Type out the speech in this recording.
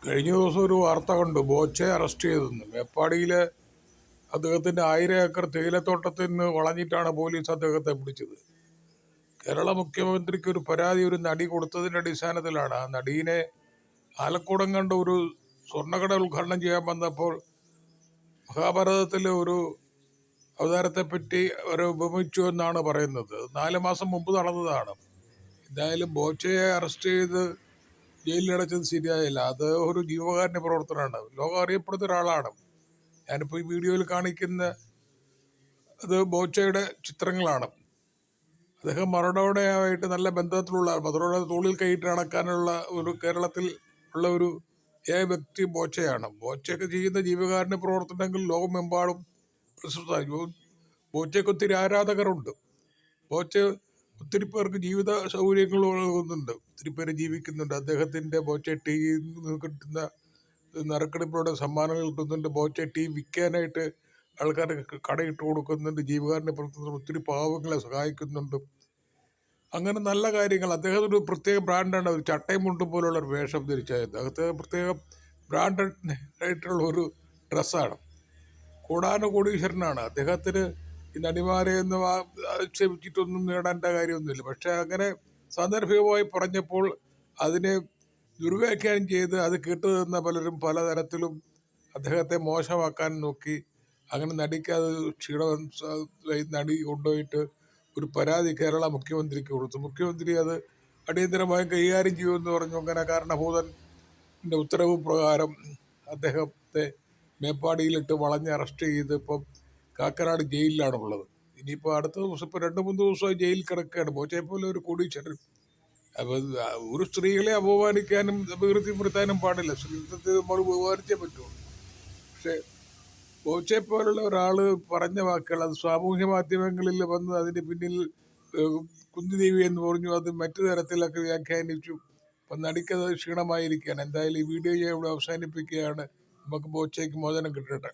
കഴിഞ്ഞ ദിവസം ഒരു വാർത്ത കണ്ടു, ബോച്ചയെ അറസ്റ്റ് ചെയ്തെന്ന്. മേപ്പാടിയിലെ അദ്ദേഹത്തിന്റെ 1000 ഏക്കർ തേയിലത്തോട്ടത്തിൽ നിന്ന് വളഞ്ഞിട്ടാണ് പോലീസ് അദ്ദേഹത്തെ പിടിച്ചത്. കേരള മുഖ്യമന്ത്രിക്ക് ഒരു പരാതി ഒരു നടി കൊടുത്തതിന്റെ അടിസ്ഥാനത്തിലാണ്. ആ നടീനെ ആലക്കോടം കണ്ട ഒരു സ്വർണ്ണക്കട ഉദ്ഘാടനം ചെയ്യാൻ വന്നപ്പോൾ മഹാഭാരതത്തിലെ ഒരു അവതാരത്തെപ്പറ്റി അവർ ഉപമിച്ചു എന്നാണ് പറയുന്നത്. 4 മാസം മുമ്പ് നടന്നതാണ്. എന്തായാലും ബോച്ചയെ അറസ്റ്റ് ചെയ്ത് ജയിലിലടച്ചത് ശരിയായില്ല. അത് ഒരു ജീവകാരുണ്യ പ്രവർത്തനമാണ്, ലോകം അറിയപ്പെടുന്ന ഒരാളാണ്. ഞാനിപ്പോൾ ഈ വീഡിയോയിൽ കാണിക്കുന്ന അത് ബോച്ചയുടെ ചിത്രങ്ങളാണ്. അദ്ദേഹം മറഡോണയുമായിട്ട് നല്ല ബന്ധത്തിലുള്ള, മറഡോണ തോളിൽ കൈയിട്ട് അണക്കാനുള്ള ഒരു കേരളത്തിൽ ഉള്ള ഒരു വ്യക്തി ബോച്ചയാണ്. ബോച്ചയൊക്കെ ചെയ്യുന്ന ജീവകാരുണ്യ പ്രവർത്തനങ്ങൾ ലോകമെമ്പാടും പ്രശസ്തമായി. ബോച്ചയ്ക്ക് ഒത്തിരി ആരാധകരുണ്ട്. ബോച്ച ഒത്തിരി പേർക്ക് ജീവിത സൗകര്യങ്ങൾ നൽകുന്നുണ്ട്, ഒത്തിരി പേര് ജീവിക്കുന്നുണ്ട്. അദ്ദേഹത്തിന്റെ ബോച്ച ടീ കിട്ടുന്ന നറുക്കെടുപ്പിലൂടെ സമ്മാനങ്ങൾ കിട്ടുന്നുണ്ട്. ബോച്ച ടീ വിൽക്കാനായിട്ട് ആൾക്കാർക്ക് കടയിട്ട് കൊടുക്കുന്നുണ്ട്. ജീവകാരുണ്യ പ്രവർത്തനത്തിൽ ഒത്തിരി പാവങ്ങളെ സഹായിക്കുന്നുണ്ട്. അങ്ങനെ നല്ല കാര്യങ്ങൾ. അദ്ദേഹം ഒരു പ്രത്യേക ബ്രാൻഡാണ്, ഒരു ചട്ടയും മുണ്ടും പോലുള്ള ഒരു വേഷം ധരിച്ചത്. അദ്ദേഹത്തെ പ്രത്യേക ബ്രാൻഡഡ് ആയിട്ടുള്ള ഒരു ഡ്രസ്സാണ്. കോടീശ്വരനാണ്. അദ്ദേഹത്തിന് ഈ നടിമാരെ എന്ന് ആക്ഷേപിച്ചിട്ടൊന്നും നേടേണ്ട കാര്യമൊന്നുമില്ല. പക്ഷെ അങ്ങനെ സാന്ദർഭികമായി പറഞ്ഞപ്പോൾ അതിനെ ദുർവ്യാഖ്യാനം ചെയ്ത് അത് കേട്ടുനിന്ന പലരും പലതരത്തിലും അദ്ദേഹത്തെ മോശമാക്കാൻ നോക്കി. അങ്ങനെ നടിക്കത് നടി കൊണ്ടുപോയിട്ട് ഒരു പരാതി കേരള മുഖ്യമന്ത്രിക്ക് കൊടുത്തു. മുഖ്യമന്ത്രി അത് അടിയന്തരമായി കൈകാര്യം ചെയ്യുമെന്ന് പറഞ്ഞു. അങ്ങനെ കാരണഭൂതൻ്റെ ഉത്തരവ് പ്രകാരം അദ്ദേഹത്തെ മേപ്പാടിയിലിട്ട് വളഞ്ഞ് അറസ്റ്റ് ചെയ്ത് ഇപ്പം കാക്കനാട് ജയിലിലാണ് ഉള്ളത്. ഇനിയിപ്പോൾ അടുത്ത ദിവസം, ഇപ്പോൾ 2-3 ദിവസമായി ജയിലിൽ കിടക്കുകയാണ്. ബോച്ചയെ പോലെ ഒരു കോടീശ്വരൻ. അപ്പം ഒരു സ്ത്രീകളെ അപമാനിക്കാനും അപകീർത്തിപ്പെടുത്താനും പാടില്ല. സ്ത്രീത്വത്തെ നമ്മൾ ബഹുമാനിച്ചേ പറ്റുള്ളൂ. പക്ഷെ ബോച്ചയെ പോലുള്ള ഒരാൾ പറഞ്ഞ വാക്കുകൾ അത് സാമൂഹ്യ മാധ്യമങ്ങളിൽ വന്ന് അതിന് പിന്നിൽ കുന്തിദേവി എന്ന് പറഞ്ഞു, അത് മറ്റു തരത്തിലൊക്കെ വ്യാഖ്യാനിച്ചു. അപ്പം നടിക്കത് ക്ഷീണമായിരിക്കുകയാണ്. എന്തായാലും ഈ വീഡിയോ ഞാൻ ഇവിടെ അവസാനിപ്പിക്കുകയാണ്. നമുക്ക് ബോച്ചയ്ക്ക് മോചനം കിട്ടട്ടെ.